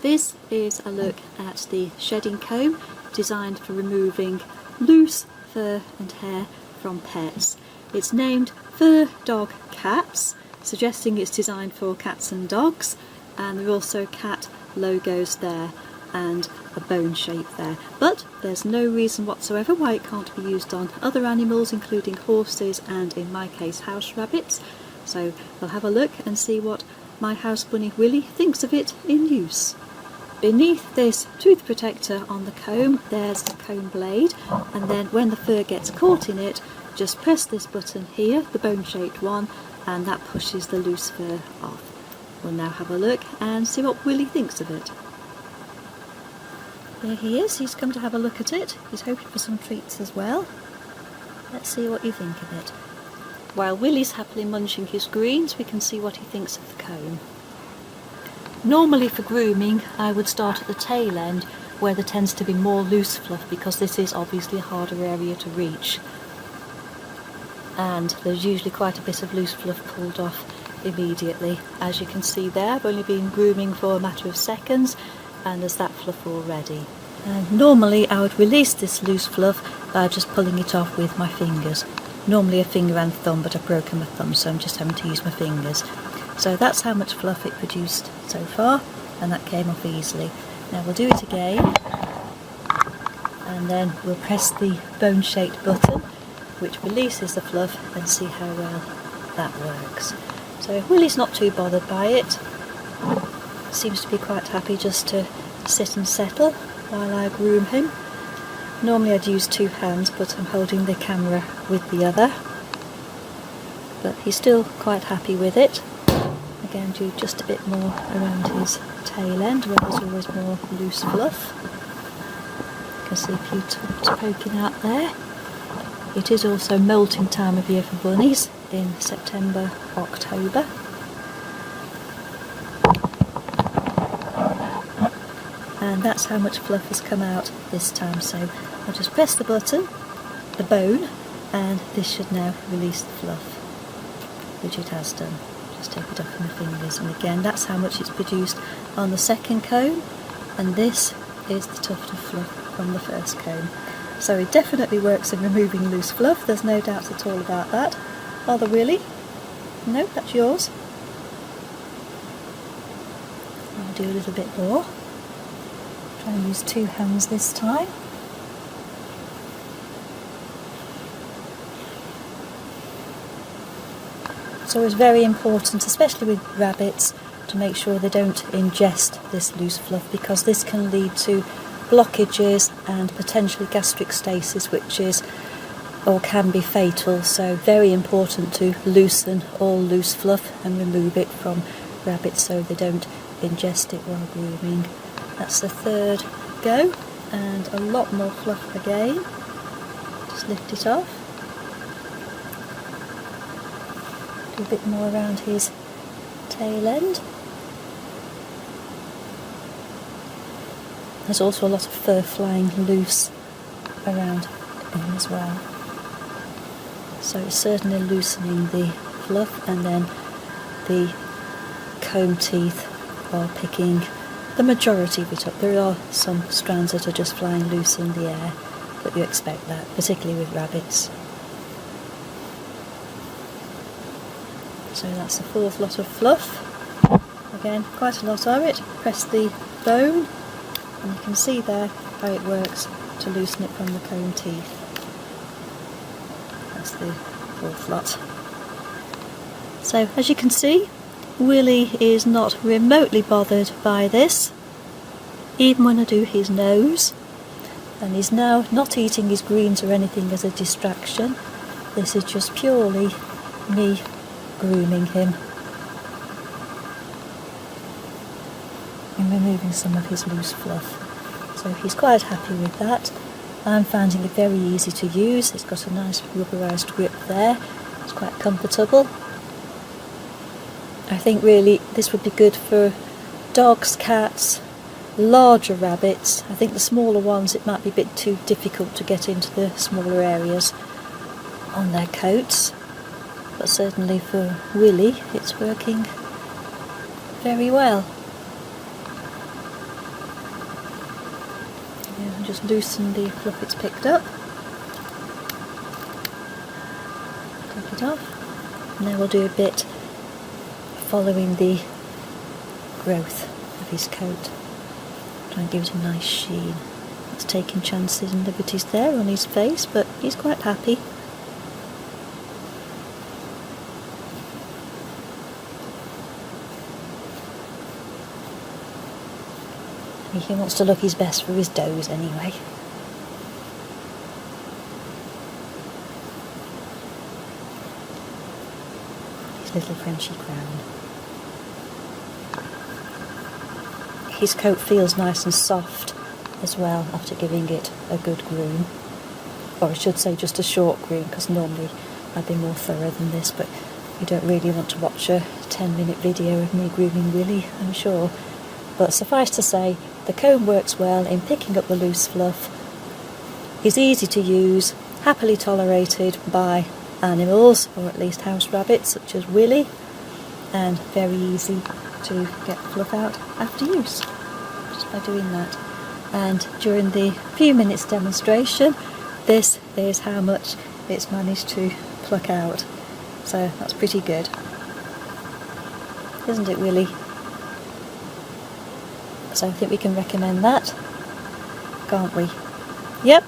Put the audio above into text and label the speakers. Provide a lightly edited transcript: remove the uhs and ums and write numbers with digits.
Speaker 1: This is a look at the shedding comb designed for removing loose fur and hair from pets. It's named Fur Dog Cats, suggesting it's designed for cats and dogs, and there are also cat logos there and a bone shape there, but there's no reason whatsoever why it can't be used on other animals, including horses and, in my case, house rabbits. So we'll have a look and see what my house bunny Willie thinks of it in use. Beneath this tooth protector on the comb there's a comb blade, and then when the fur gets caught in it, just press this button here, the bone shaped one, and that pushes the loose fur off. We'll now have a look and see what Willie thinks of it. There he is, he's come to have a look at it. He's hoping for some treats as well. Let's see what you think of it. While Willie's happily munching his greens, we can see what he thinks of the comb. Normally for grooming I would start at the tail end where there tends to be more loose fluff, because this is obviously a harder area to reach, and there's usually quite a bit of loose fluff pulled off immediately. As you can see there, I've only been grooming for a matter of seconds and there's that fluff already. And normally I would release this loose fluff by just pulling it off with my fingers. Normally a finger and thumb, but I've broken my thumb so I'm just having to use my fingers. So that's how much fluff it produced so far, and that came off easily. Now we'll do it again, and then we'll press the bone shaped button which releases the fluff and see how well that works. So Willie's not too bothered by it, seems to be quite happy just to sit and settle while I groom him. Normally I'd use two hands, but I'm holding the camera with the other, but he's still quite happy with it. Again, do just a bit more around his tail end where there's always more loose fluff. You can see a few tufts poking out there. It is also molting time of year for bunnies in September, October. And that's how much fluff has come out this time. So I'll just press the button, the bone, and this should now release the fluff, which it has done. Just take it off with my fingers, and again that's how much it's produced on the second comb, and this is the tuft of fluff from the first comb. So it definitely works in removing loose fluff, there's no doubt at all about that. Father Willie? No, that's yours. I'll do a little bit more. Try and use two hands this time. It's always very important, especially with rabbits, to make sure they don't ingest this loose fluff, because this can lead to blockages and potentially gastric stasis, which is or can be fatal. So very important to loosen all loose fluff and remove it from rabbits so they don't ingest it while grooming. That's the third go, and a lot more fluff again. Just lift it off. A bit more around his tail end. There's also a lot of fur flying loose around him as well. So it's certainly loosening the fluff, and then the comb teeth are picking the majority of it up. There are some strands that are just flying loose in the air, but you expect that, particularly with rabbits. So that's the fourth lot of fluff. Again, quite a lot of it. Press the bone, and you can see there how it works to loosen it from the comb teeth. That's the fourth lot. So as you can see, Willie is not remotely bothered by this, even when I do his nose, and he's now not eating his greens or anything as a distraction. This is just purely me grooming him and removing some of his loose fluff. So he's quite happy with that. I'm finding it very easy to use. It's got a nice rubberized grip there. It's quite comfortable. I think really this would be good for dogs, cats, larger rabbits. I think the smaller ones, it might be a bit too difficult to get into the smaller areas on their coats. But certainly for Willie, it's working very well. and just loosen the fluff it's picked up. Take it off, and then we'll do a bit following the growth of his coat. Try and give it a nice sheen. It's taking chances and liberties there on his face, but he's quite happy. He wants to look his best for his does anyway. His little Frenchy crown. His coat feels nice and soft as well after giving it a good groom. Or I should say just a short groom, because normally I'd be more thorough than this, but you don't really want to watch a 10-minute video of me grooming Willie, I'm sure. But suffice to say, the comb works well in picking up the loose fluff. He's easy to use, happily tolerated by animals, or at least house rabbits such as Willie, and very easy to get fluff out after use, just by doing that. And during the few minutes demonstration, this is how much it's managed to pluck out. So that's pretty good, isn't it, Willie? So I think we can recommend that, can't we? Yep.